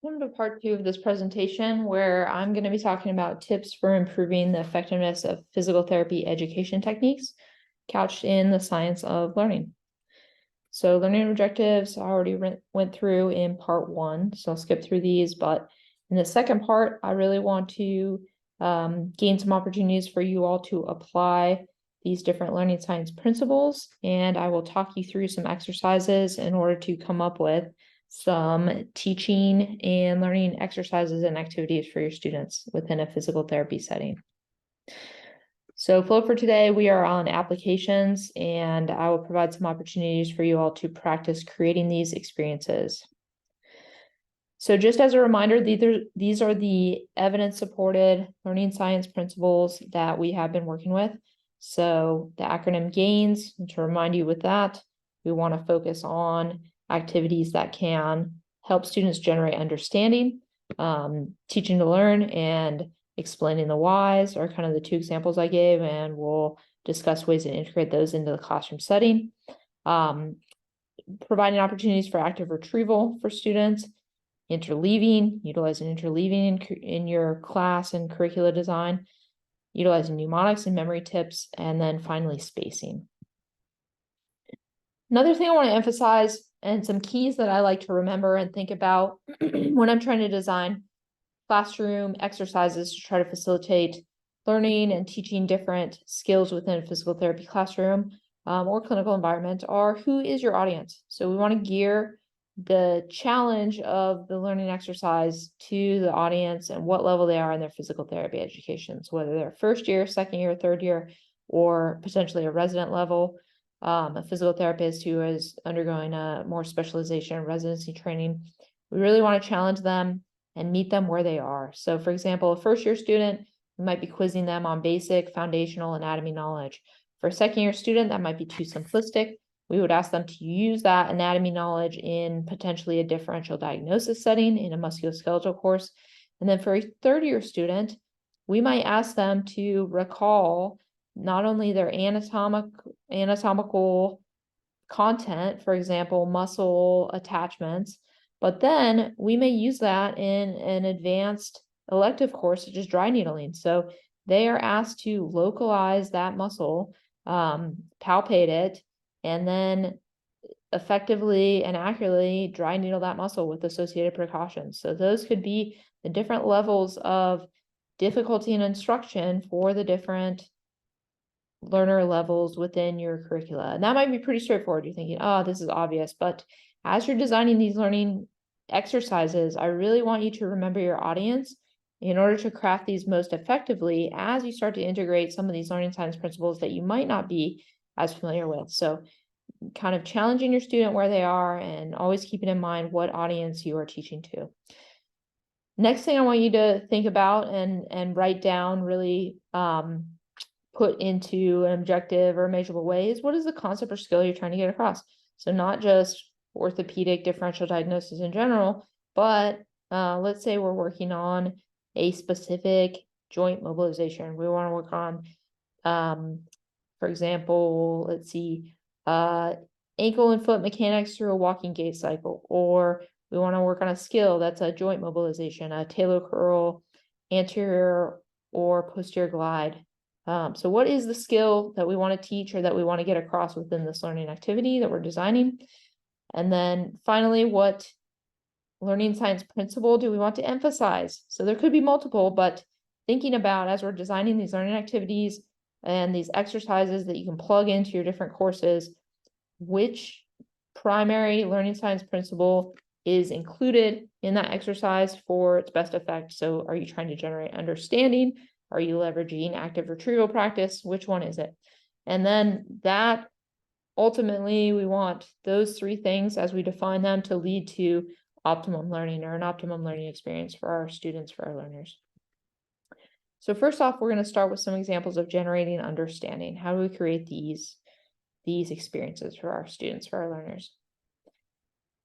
Welcome to part 2 of this presentation, where I'm going to be talking about tips for improving the effectiveness of physical therapy education techniques couched in the science of learning. So learning objectives I already went through in part 1, so I'll skip through these, but in the second part, I really want to gain some opportunities for you all to apply these different learning science principles, and I will talk you through some exercises in order to come up with some teaching and learning exercises and activities for your students within a physical therapy setting. So flow for today, we are on applications, and I will provide some opportunities for you all to practice creating these experiences. So just as a reminder, these are the evidence-supported learning science principles that we have been working with. So the acronym GAINS, and to remind you with that, we want to focus on activities that can help students generate understanding, teaching to learn, and explaining the whys are kind of the two examples I gave, and we'll discuss ways to integrate those into the classroom setting. Providing opportunities for active retrieval for students, utilizing interleaving in your class and curricula design, utilizing mnemonics and memory tips, and then finally spacing. Another thing I want to emphasize, and some keys that I like to remember and think about when I'm trying to design classroom exercises to try to facilitate learning and teaching different skills within a physical therapy classroom or clinical environment, are who is your audience. So we want to gear the challenge of the learning exercise to the audience and what level they are in their physical therapy education. So whether they're first year, second year, third year, or potentially a resident level, a physical therapist who is undergoing a more specialization and residency training, we really want to challenge them and meet them where they are. So for example, a first year student, we might be quizzing them on basic foundational anatomy knowledge. For a second year student, that might be too simplistic. We would ask them to use that anatomy knowledge in potentially a differential diagnosis setting in a musculoskeletal course. And then for a third year student, we might ask them to recall not only their anatomical content, for example, muscle attachments, but then we may use that in an advanced elective course, such as dry needling. So they are asked to localize that muscle, palpate it, and then effectively and accurately dry needle that muscle with associated precautions. So those could be the different levels of difficulty in instruction for the different learner levels within your curricula. And that might be pretty straightforward. You're thinking, oh, this is obvious. But as you're designing these learning exercises, I really want you to remember your audience in order to craft these most effectively as you start to integrate some of these learning science principles that you might not be as familiar with. So kind of challenging your student where they are and always keeping in mind what audience you are teaching to. Next thing I want you to think about and write down, really put into an objective or measurable way, is what is the concept or skill you're trying to get across. So not just orthopedic differential diagnosis in general, but let's say we're working on a specific joint mobilization. We want to work on, for example, let's see, ankle and foot mechanics through a walking gait cycle, or we want to work on a skill that's a joint mobilization, a tailor curl, anterior or posterior glide. So what is the skill that we want to teach or that we want to get across within this learning activity that we're designing? And then finally, what learning science principle do we want to emphasize? So there could be multiple, but thinking about, as we're designing these learning activities and these exercises that you can plug into your different courses, which primary learning science principle is included in that exercise for its best effect? So are you trying to generate understanding? Are you leveraging active retrieval practice? Which one is it? And then that ultimately, we want those three things as we define them to lead to optimum learning or an optimum learning experience for our students, for our learners. So first off, we're going to start with some examples of generating understanding. How do we create these experiences for our students, for our learners?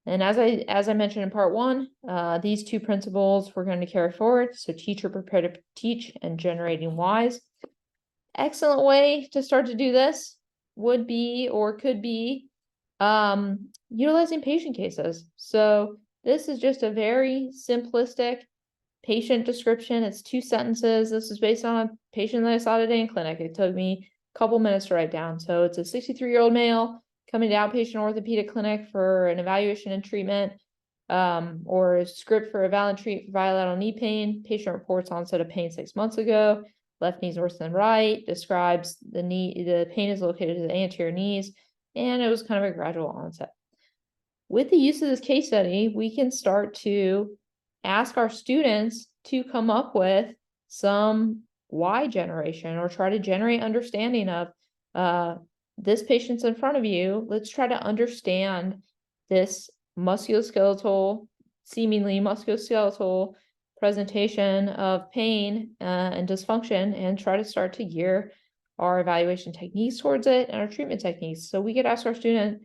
And as I mentioned in part 1, these two principles we're going to carry forward. So teacher prepared to teach and generating whys. Excellent way to start to do this would be, or could be, utilizing patient cases. So This is just a very simplistic patient description. It's 2 sentences. This is based on a patient that I saw today in clinic. It took me a couple minutes to write down. So it's a 63-year-old male coming to outpatient orthopedic clinic for an evaluation and treatment, or a script for a valid treat for bilateral knee pain. Patient reports onset of pain 6 months ago. Left knee's worse than right. Describes the pain is located to the anterior knees, and it was kind of a gradual onset. With the use of this case study, we can start to ask our students to come up with some why generation, or try to generate understanding of this patient's in front of you. Let's try to understand this seemingly musculoskeletal presentation of pain and dysfunction, and try to start to gear our evaluation techniques towards it and our treatment techniques. So we could ask our student,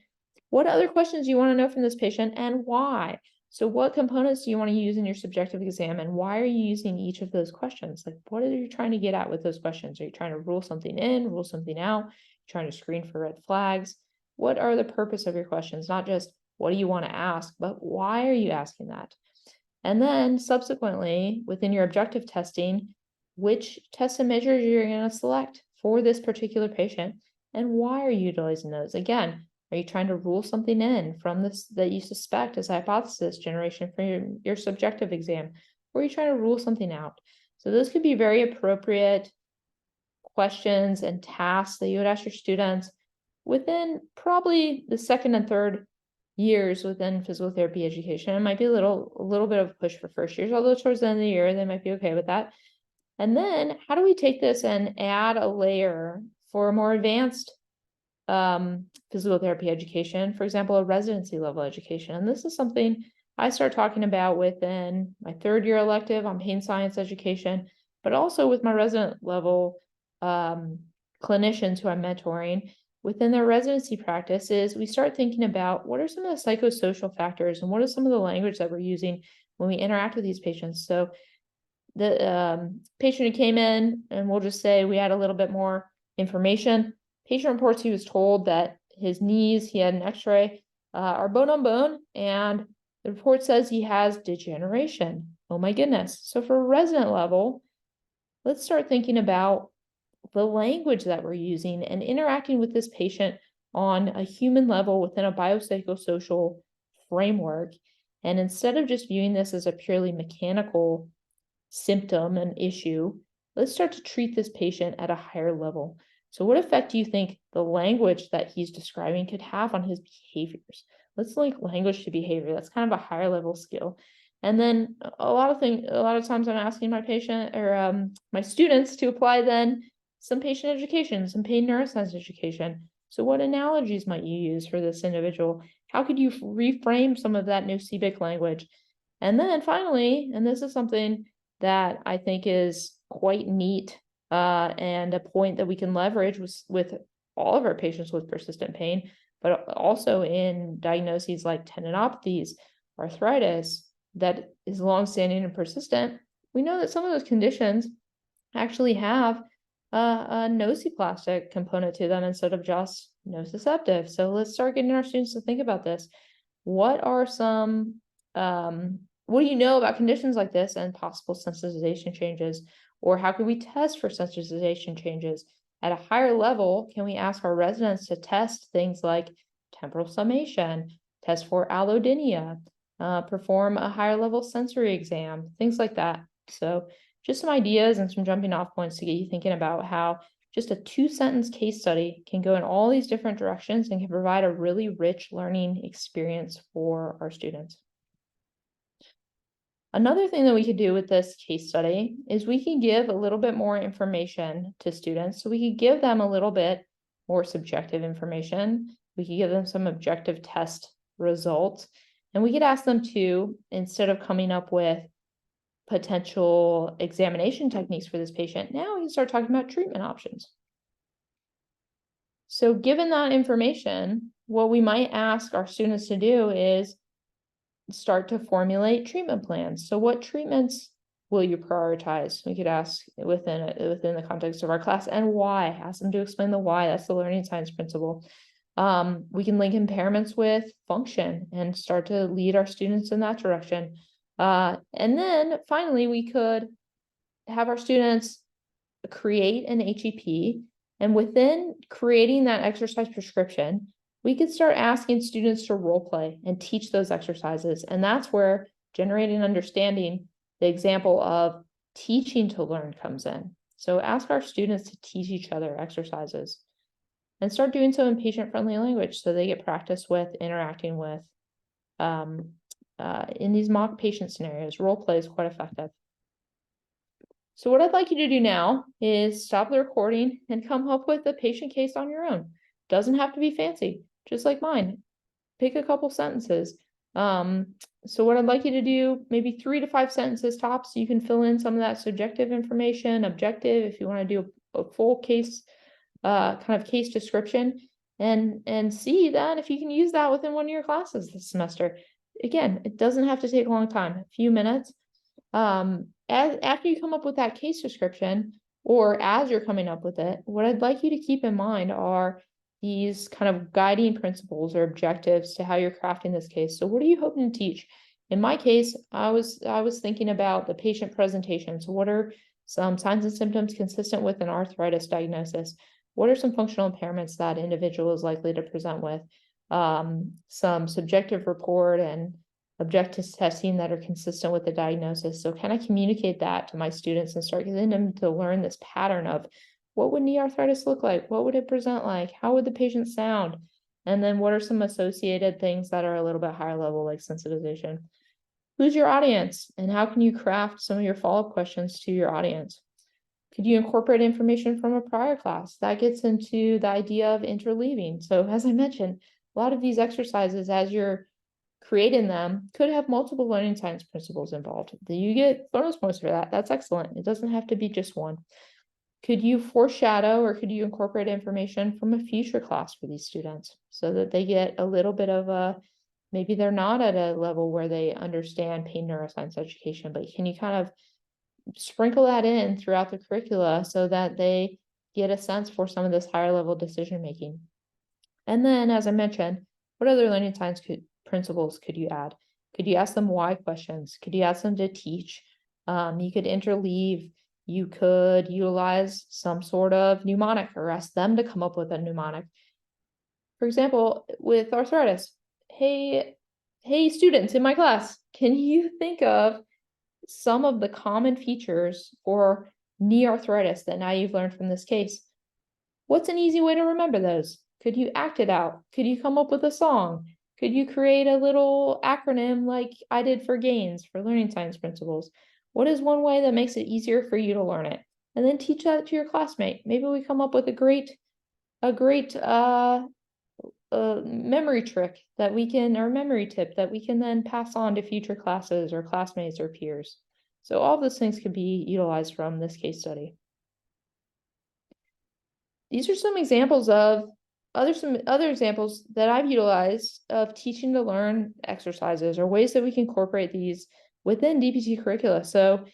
what other questions do you want to know from this patient, and why? So what components do you want to use in your subjective exam, and why are you using each of those questions? Like, what are you trying to get at with those questions? Are you trying to rule something in, rule something out? Trying to screen for red flags? What are the purpose of your questions? Not just what do you want to ask, but why are you asking that? And then subsequently, within your objective testing, which tests and measures you're going to select for this particular patient, and why are you utilizing those? Again, are you trying to rule something in from this that you suspect as hypothesis generation for your subjective exam? Or are you trying to rule something out? So those could be very appropriate questions and tasks that you would ask your students within probably the second and third years within physical therapy education. It might be a little bit of a push for first years, although towards the end of the year, they might be okay with that. And then how do we take this and add a layer for a more advanced physical therapy education, for example, a residency level education? And this is something I start talking about within my 3rd year elective on pain science education, but also with my resident level clinicians who I'm mentoring within their residency practice. Is we start thinking about what are some of the psychosocial factors, and what is some of the language that we're using when we interact with these patients. So the patient who came in, and we'll just say we had a little bit more information. Patient reports he was told that his knees, he had an x-ray, are bone on bone, and the report says he has degeneration. Oh my goodness. So for resident level, let's start thinking about the language that we're using and interacting with this patient on a human level within a biopsychosocial framework. And instead of just viewing this as a purely mechanical symptom and issue, let's start to treat this patient at a higher level. So what effect do you think the language that he's describing could have on his behaviors? Let's link language to behavior. That's kind of a higher level skill. And then a lot of times I'm asking my patient or my students to apply then some patient education, some pain neuroscience education. So what analogies might you use for this individual? How could you reframe some of that nocibic language? And then finally, and this is something that I think is quite neat, and a point that we can leverage with all of our patients with persistent pain, but also in diagnoses like tendinopathies, arthritis, that is longstanding and persistent. We know that some of those conditions actually have a nociplastic component to them instead of just nociceptive. So let's start getting our students to think about this. What are some, what do you know about conditions like this and possible sensitization changes? Or how can we test for sensitization changes? At a higher level, can we ask our residents to test things like temporal summation, test for allodynia, perform a higher level sensory exam, things like that. So just some ideas and some jumping off points to get you thinking about how just a 2-sentence case study can go in all these different directions and can provide a really rich learning experience for our students. Another thing that we could do with this case study is we can give a little bit more information to students. So we could give them a little bit more subjective information. We could give them some objective test results, and we could ask them to, instead of coming up with potential examination techniques for this patient, now we can start talking about treatment options. So given that information, what we might ask our students to do is start to formulate treatment plans. So what treatments will you prioritize? We could ask within the context of our class, and why. Ask them to explain the why. That's the learning science principle. We can link impairments with function and start to lead our students in that direction. And then finally, we could have our students create an HEP, and within creating that exercise prescription, we could start asking students to role play and teach those exercises. And that's where generating understanding, the example of teaching to learn, comes in. So ask our students to teach each other exercises and start doing so in patient-friendly language so they get practice with interacting with in these mock patient scenarios. Role play is quite effective. So what I'd like you to do now is stop the recording and come up with a patient case on your own. Doesn't have to be fancy, just like mine. Pick a couple sentences. So what I'd like you to do, maybe 3 to 5 sentences tops. You can fill in some of that subjective information, objective, if you want to do a full case, kind of case description, and see then if you can use that within one of your classes this semester. Again, it doesn't have to take a long time, a few minutes. After you come up with that case description, or as you're coming up with it, what I'd like you to keep in mind are these kind of guiding principles or objectives to how you're crafting this case. So what are you hoping to teach? In my case, I was thinking about the patient presentation. So what are some signs and symptoms consistent with an arthritis diagnosis? What are some functional impairments that individual is likely to present with? Some subjective report and objective testing that are consistent with the diagnosis. So kind of communicate that to my students and start getting them to learn this pattern of what would knee arthritis look like? What would it present like? How would the patient sound? And then what are some associated things that are a little bit higher level, like sensitization? Who's your audience? And how can you craft some of your follow-up questions to your audience? Could you incorporate information from a prior class? That gets into the idea of interleaving. So as I mentioned, a lot of these exercises, as you're creating them, could have multiple learning science principles involved. You get bonus points for that. That's excellent. It doesn't have to be just one. Could you foreshadow or could you incorporate information from a future class for these students so that they get a little bit of a, maybe they're not at a level where they understand pain neuroscience education, but can you kind of sprinkle that in throughout the curricula so that they get a sense for some of this higher level decision making? And then, as I mentioned, what other learning science principles could you add? Could you ask them why questions? Could you ask them to teach? You could interleave. You could utilize some sort of mnemonic or ask them to come up with a mnemonic. For example, with arthritis, hey students in my class, can you think of some of the common features for knee arthritis that now you've learned from this case? What's an easy way to remember those? Could you act it out? Could you come up with a song? Could you create a little acronym like I did for GAINS, for learning science principles? What is one way that makes it easier for you to learn it? And then teach that to your classmate. Maybe we come up with a great memory trick that we can, or memory tip that we can then pass on to future classes or classmates or peers. So all of those things could be utilized from this case study. These are some examples of other examples that I've utilized of teaching to learn exercises or ways that we can incorporate these within DPT curricula. So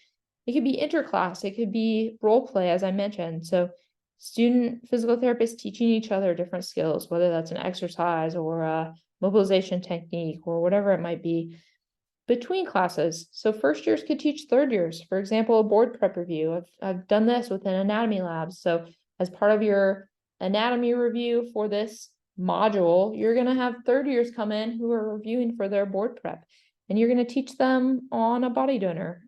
it could be interclass, it could be role play, as I mentioned. So student physical therapists teaching each other different skills, whether that's an exercise or a mobilization technique or whatever it might be between classes. So first years could teach third years, for example, a board prep review. I've done this within anatomy labs. So as part of your anatomy review for this module, you're going to have third years come in who are reviewing for their board prep. And you're going to teach them on a body donor,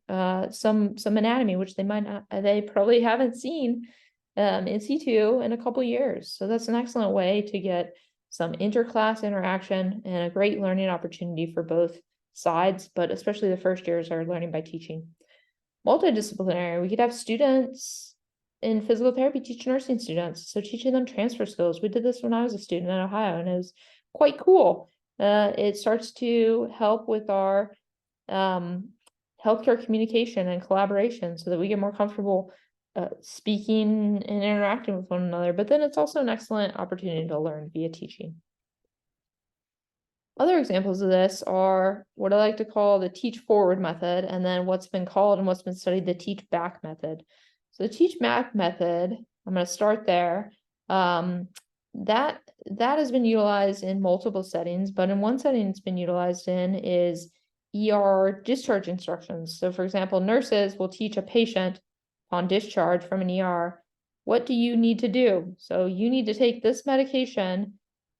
some anatomy, which they probably haven't seen in situ in a couple years. So that's an excellent way to get some interclass interaction and a great learning opportunity for both sides, but especially the first years are learning by teaching. Multidisciplinary, we could have students in physical therapy teach nursing students, so teaching them transfer skills. We did this when I was a student in Ohio, and it was quite cool. It starts to help with our healthcare communication and collaboration so that we get more comfortable speaking and interacting with one another, but then it's also an excellent opportunity to learn via teaching. Other examples of this are what I like to call the teach forward method, and then what's been called and what's been studied the teach back method. So the teach back method, I'm going to start there. that has been utilized in multiple settings, but in one setting it's been utilized in is ER discharge instructions. So for example, nurses will teach a patient on discharge from an ER, what do you need to do? So you need to take this medication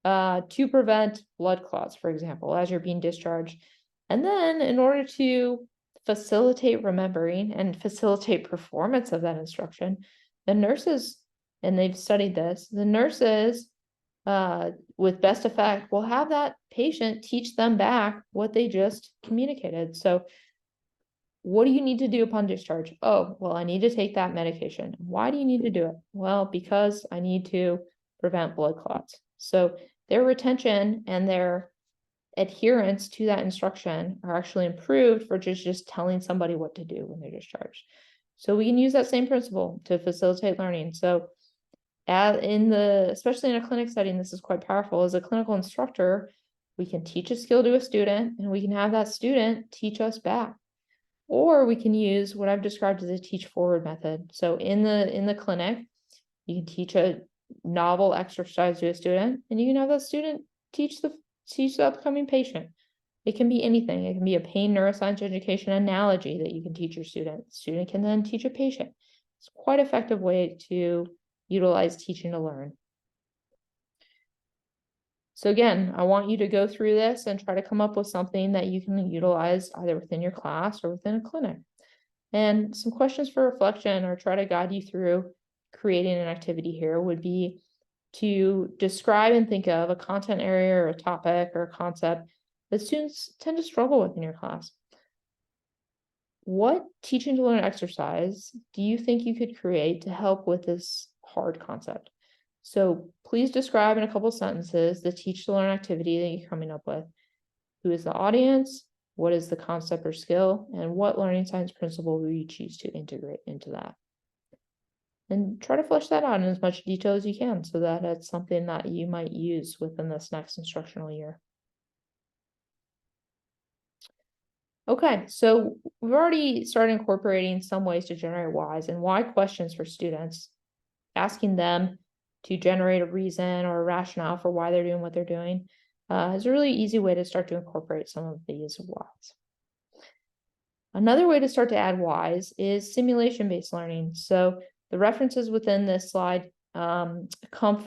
to prevent blood clots, for example, as you're being discharged. And then in order to facilitate remembering and facilitate performance of that instruction, the nurses, and they've studied this, the nurses with best effect will have that patient teach them back what they just communicated. So what do you need to do upon discharge? Oh, well, I need to take that medication. Why do you need to do it? Well, because I need to prevent blood clots. So their retention and their adherence to that instruction are actually improved for just telling somebody what to do when they're discharged. So we can use that same principle to facilitate learning. So especially in a clinic setting, this is quite powerful. As a clinical instructor, we can teach a skill to a student and we can have that student teach us back. Or we can use what I've described as a teach forward method. So in the clinic, you can teach a novel exercise to a student and you can have that student teach the upcoming patient. It can be anything. It can be a pain neuroscience education analogy that you can teach your student. The student can then teach a patient. It's quite an effective way to utilize teaching to learn. So again, I want you to go through this and try to come up with something that you can utilize either within your class or within a clinic. And some questions for reflection or try to guide you through creating an activity here would be to describe and think of a content area or a topic or a concept that students tend to struggle with in your class. What teaching to learn exercise do you think you could create to help with this hard concept? So please describe in a couple sentences the teach to learn activity that you're coming up with. Who is the audience? What is the concept or skill? And what learning science principle will you choose to integrate into that? And try to flesh that out in as much detail as you can so that it's something that you might use within this next instructional year. Okay, so we've already started incorporating some ways to generate whys and why questions for students, asking them to generate a reason or a rationale for why they're doing what they're doing is a really easy way to start to incorporate some of these whys. Another way to start to add whys is simulation-based learning. So the references within this slide come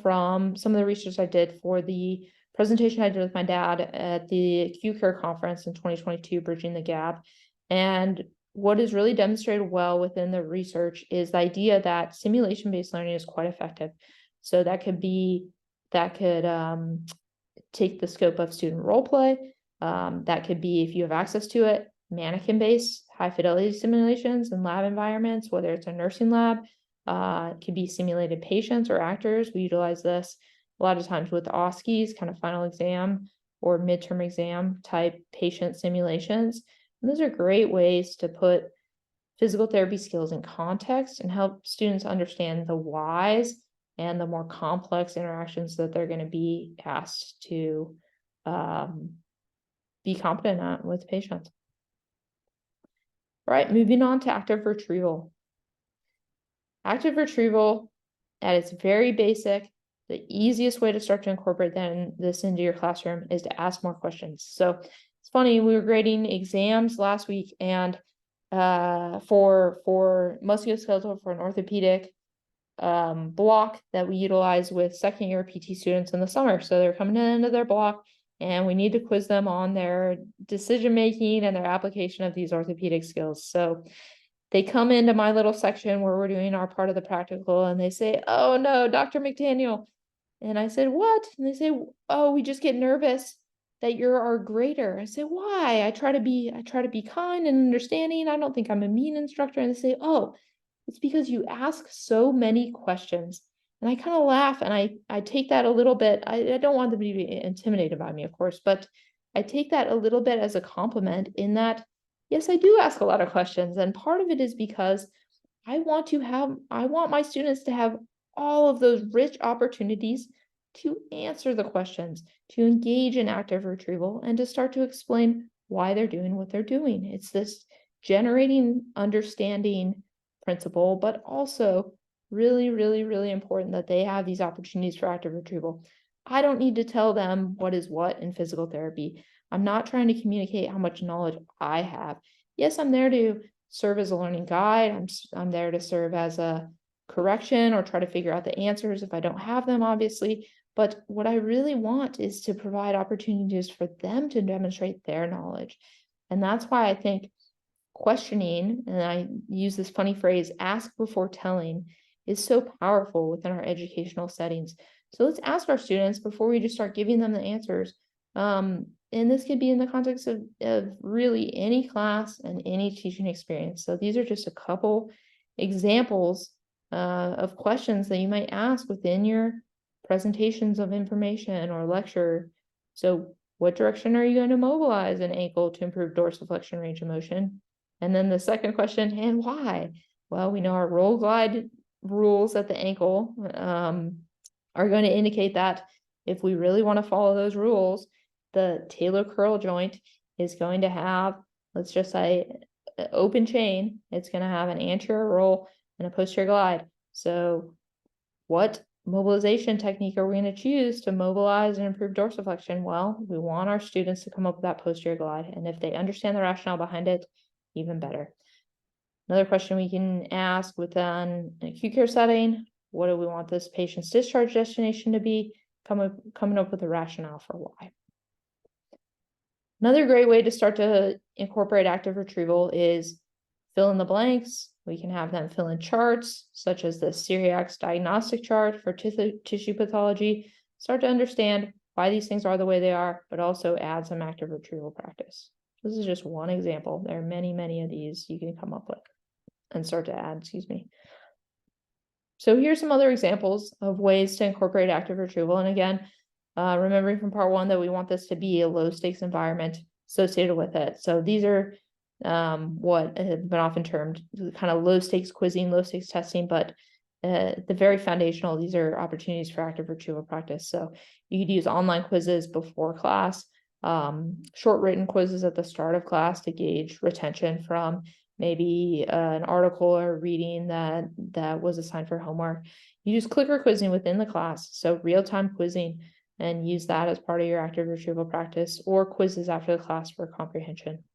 from some of the research I did for the presentation I did with my dad at the Q-Care conference in 2022, Bridging the Gap. And what is really demonstrated well within the research is the idea that simulation-based learning is quite effective. So that could take the scope of student role play. That could be, if you have access to it, mannequin-based high fidelity simulations in lab environments, whether it's a nursing lab, it could be simulated patients or actors. We utilize this a lot of times with OSCEs, kind of final exam or midterm exam type patient simulations. And those are great ways to put physical therapy skills in context and help students understand the whys and the more complex interactions that they're going to be asked to be competent at with patients. All right, moving on to active retrieval. Active retrieval, at its very basic, the easiest way to start to incorporate this into your classroom is to ask more questions. So it's funny, we were grading exams last week, and for musculoskeletal, for an orthopedic block that we utilize with second year PT students in the summer. So they're coming to the end of their block and we need to quiz them on their decision making and their application of these orthopedic skills. So they come into my little section where we're doing our part of the practical and they say, "Oh no, Dr. McDaniel." And I said, "What?" And they say, "Oh, we just get nervous that you're our grader." I say, "Why?" I try to be kind and understanding. I don't think I'm a mean instructor. And they say, "Oh, it's because you ask so many questions." And I kind of laugh and I take that a little bit. I don't want them to be intimidated by me, of course, but I take that a little bit as a compliment in that, yes, I do ask a lot of questions. And part of it is because I want my students to have all of those rich opportunities to answer the questions, to engage in active retrieval, and to start to explain why they're doing what they're doing. It's this generating understanding principle, but also Really, really, really important that they have these opportunities for active retrieval. I don't need to tell them what is what in physical therapy. I'm not trying to communicate how much knowledge I have. Yes, I'm there to serve as a learning guide. I'm there to serve as a correction or try to figure out the answers if I don't have them, obviously. But what I really want is to provide opportunities for them to demonstrate their knowledge. And that's why I think questioning, and I use this funny phrase, ask before telling, is so powerful within our educational settings. So let's ask our students before we just start giving them the answers. And this could be in the context of really any class and any teaching experience. So these are just a couple examples of questions that you might ask within your presentations of information or lecture. So what direction are you going to mobilize an ankle to improve dorsiflexion range of motion? And then the second question, and why? Well, we know our roll glide rules at the ankle are going to indicate that if we really want to follow those rules, the talar curl joint is going to have, let's just say, open chain. It's going to have an anterior roll and a posterior glide. So what mobilization technique are we going to choose to mobilize and improve dorsiflexion? Well, we want our students to come up with that posterior glide. And if they understand the rationale behind it, even better. Another question we can ask within an acute care setting, what do we want this patient's discharge destination to be? Coming up with a rationale for why. Another great way to start to incorporate active retrieval is fill in the blanks. We can have them fill in charts, such as the Cyriax diagnostic chart for tissue pathology. Start to understand why these things are the way they are, but also add some active retrieval practice. This is just one example. There are many, many of these you can come up with and start to add, So here's some other examples of ways to incorporate active retrieval. And again, remembering from part one that we want this to be a low stakes environment associated with it. So these are what have been often termed kind of low stakes quizzing, low stakes testing, but the very foundational, these are opportunities for active retrieval practice. So you could use online quizzes before class, short written quizzes at the start of class to gauge retention from maybe an article or reading that was assigned for homework. You use clicker quizzing within the class, so real-time quizzing, and use that as part of your active retrieval practice, or quizzes after the class for comprehension.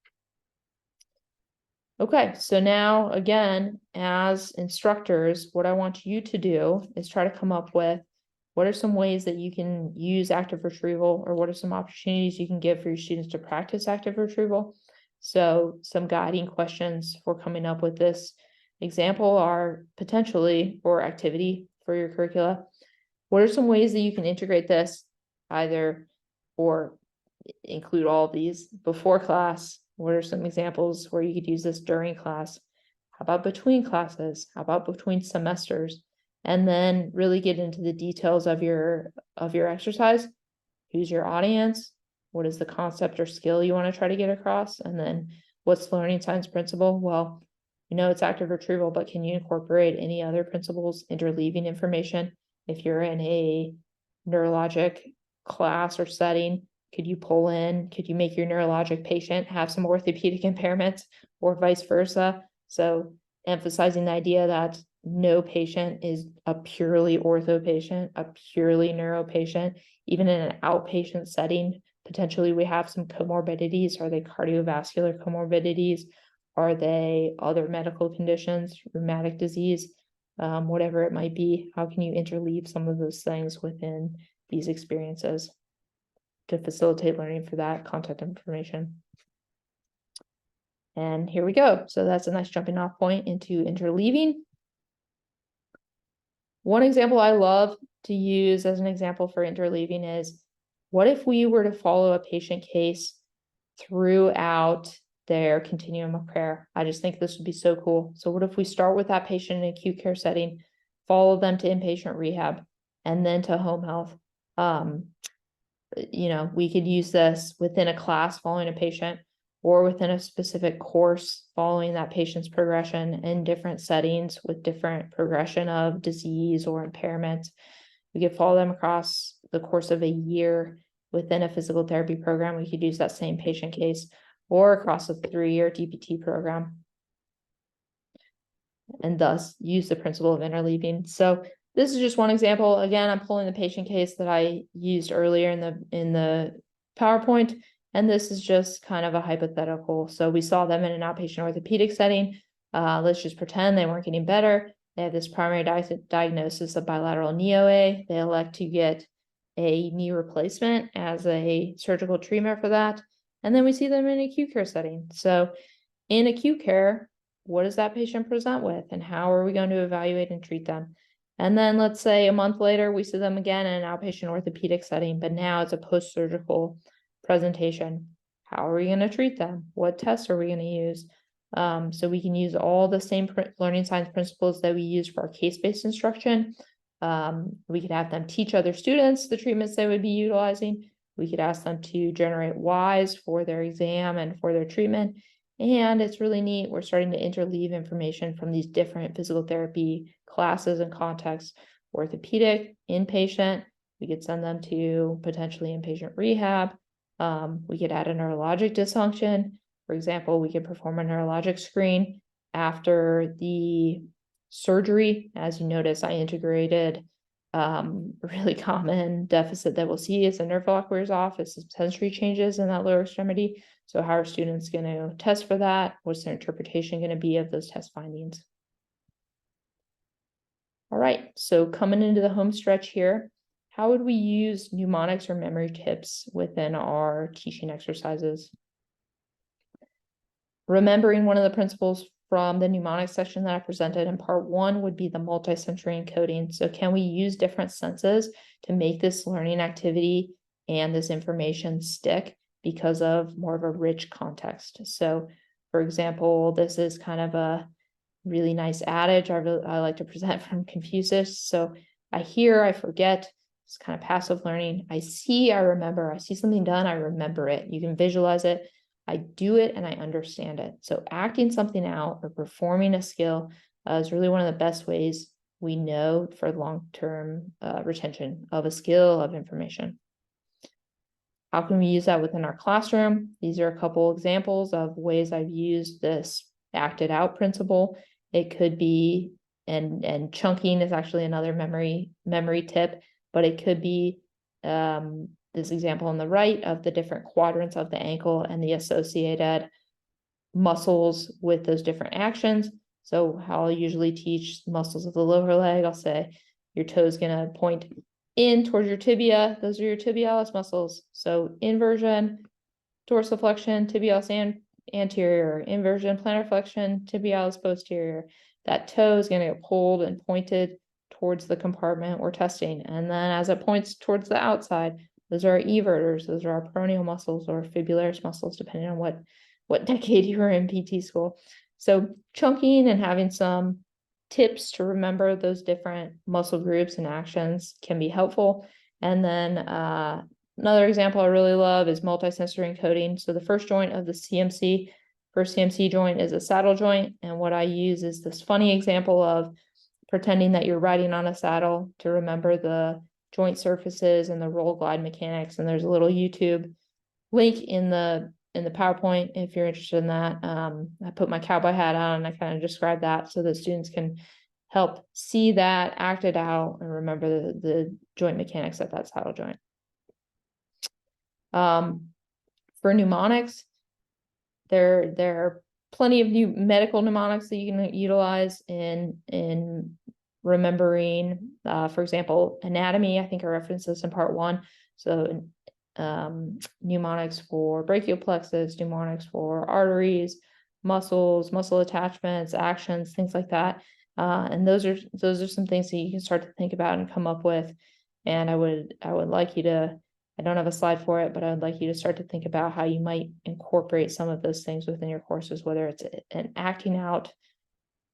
Okay, so now again, as instructors, what I want you to do is try to come up with what are some ways that you can use active retrieval, or what are some opportunities you can give for your students to practice active retrieval. So some guiding questions for coming up with this example are potentially for activity for your curricula. What are some ways that you can integrate this either or include all of these before class? What are some examples where you could use this during class? How about between classes? How about between semesters? And then really get into the details of your exercise. Who's your audience? What is the concept or skill you want to try to get across? And then what's the learning science principle? Well, you know it's active retrieval, but can you incorporate any other principles, interleaving information? If you're in a neurologic class or setting, could you pull in, could you make your neurologic patient have some orthopedic impairments or vice versa? So emphasizing the idea that no patient is a purely ortho patient, a purely neuro patient. Even in an outpatient setting, potentially we have some comorbidities. Are they cardiovascular comorbidities? Are they other medical conditions, rheumatic disease, whatever it might be? How can you interleave some of those things within these experiences to facilitate learning for that contact information? And here we go. So that's a nice jumping off point into interleaving. One example I love to use as an example for interleaving is, what if we were to follow a patient case throughout their continuum of care? I just think this would be so cool. So what if we start with that patient in an acute care setting, follow them to inpatient rehab, and then to home health? We could use this within a class following a patient, or within a specific course following that patient's progression in different settings with different progression of disease or impairment. We could follow them across the course of a year within a physical therapy program. We could use that same patient case, or across a 3-year DPT program. and thus use the principle of interleaving. So this is just one example. Again, I'm pulling the patient case that I used earlier in the PowerPoint, and this is just kind of a hypothetical. So we saw them in an outpatient orthopedic setting. Let's just pretend they weren't getting better. They have this primary diagnosis of bilateral knee OA. They elect to get a knee replacement as a surgical treatment for that. And then we see them in acute care setting. So in acute care, what does that patient present with, and how are we going to evaluate and treat them? And then let's say a month later, we see them again in an outpatient orthopedic setting, but now it's a post-surgical presentation. How are we going to treat them? What tests are we going to use? So we can use all the same learning science principles that we use for our case-based instruction. We could have them teach other students the treatments they would be utilizing. We could ask them to generate whys for their exam and for their treatment. And it's really neat. We're starting to interleave information from these different physical therapy classes and contexts. Orthopedic, inpatient, we could send them to potentially inpatient rehab. We could add a neurologic dysfunction. For example, we could perform a neurologic screen after the surgery. As you notice, I integrated really common deficit that we'll see is the nerve block wears off, is some sensory changes in that lower extremity. So how are students going to test for that? What's their interpretation going to be of those test findings? All right, so coming into the home stretch here, how would we use mnemonics or memory tips within our teaching exercises? Remembering one of the principles from the mnemonics section that I presented in part 1 would be the multisensory encoding. So can we use different senses to make this learning activity and this information stick because of more of a rich context? So for example, this is kind of a really nice adage I like to present from Confucius. So I hear, I forget. It's kind of passive learning. I see, I remember. I see something done, I remember it. You can visualize it. I do it and I understand it. So acting something out or performing a skill is really one of the best ways we know for long-term retention of a skill, of information. How can we use that within our classroom? These are a couple examples of ways I've used this acted out principle. It could be, and chunking is actually another memory tip, but it could be this example on the right of the different quadrants of the ankle and the associated muscles with those different actions. So how I'll usually teach muscles of the lower leg, I'll say your toe is going to point in towards your tibia. Those are your tibialis muscles. So inversion, dorsiflexion, tibialis anterior, inversion, plantar flexion, tibialis posterior. That toe is going to get pulled and pointed towards the compartment we're testing. And then as it points towards the outside, those are our everters. Those are our peroneal muscles or fibularis muscles, depending on what decade you were in PT school. So chunking and having some tips to remember those different muscle groups and actions can be helpful. And then another example I really love is multisensory encoding. So the first joint of the first CMC joint is a saddle joint. And what I use is this funny example of pretending that you're riding on a saddle to remember the joint surfaces and the roll glide mechanics. And there's a little YouTube link in the PowerPoint if you're interested in that. I put my cowboy hat on and I kind of describe that so that students can help see that acted out and remember the joint mechanics at that saddle joint. For mnemonics, there are plenty of new medical mnemonics that you can utilize in remembering, for example, anatomy. I think I referenced this in part 1. So mnemonics for brachial plexus, mnemonics for arteries, muscles, muscle attachments, actions, things like that. And those are some things that you can start to think about and come up with. And I would like you to, I don't have a slide for it, but I would like you to start to think about how you might incorporate some of those things within your courses, whether it's an acting out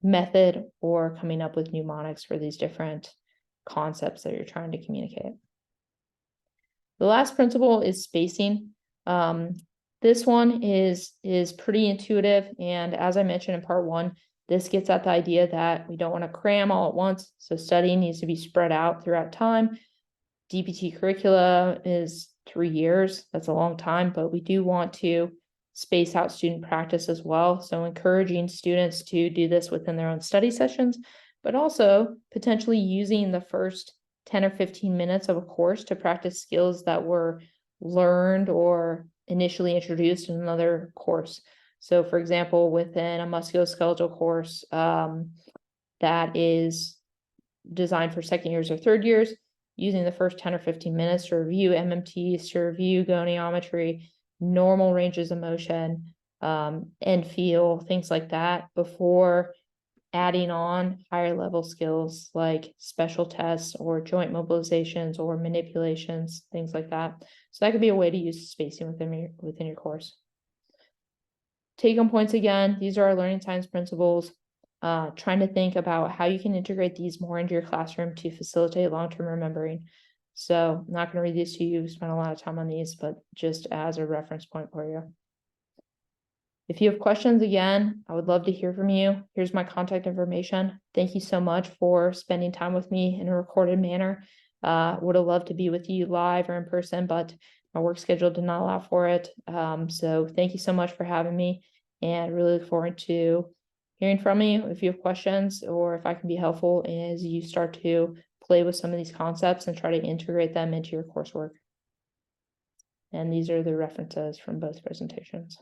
method or coming up with mnemonics for these different concepts that you're trying to communicate. The last principle is spacing. This one is pretty intuitive. And as I mentioned in part 1, this gets at the idea that we don't want to cram all at once. So studying needs to be spread out throughout time. DPT curricula is 3 years. That's a long time, but we do want to space out student practice as well. So encouraging students to do this within their own study sessions, but also potentially using the first 10 or 15 minutes of a course to practice skills that were learned or initially introduced in another course. So for example, within a musculoskeletal course that is designed for second years or third years, using the first 10 or 15 minutes to review MMTs, to review goniometry, normal ranges of motion, and feel, things like that, before adding on higher level skills like special tests or joint mobilizations or manipulations, things like that. So that could be a way to use spacing within your course. Take-home points again, these are our learning science principles. Trying to think about how you can integrate these more into your classroom to facilitate long-term remembering. So I'm not going to read these to you, we spent a lot of time on these, but just as a reference point for you. If you have questions, again, I would love to hear from you. Here's my contact information. Thank you so much for spending time with me in a recorded manner. Would have loved to be with you live or in person, but my work schedule did not allow for it. So thank you so much for having me, and really look forward to hearing from you if you have questions, or if I can be helpful as you start to play with some of these concepts and try to integrate them into your coursework. And these are the references from both presentations.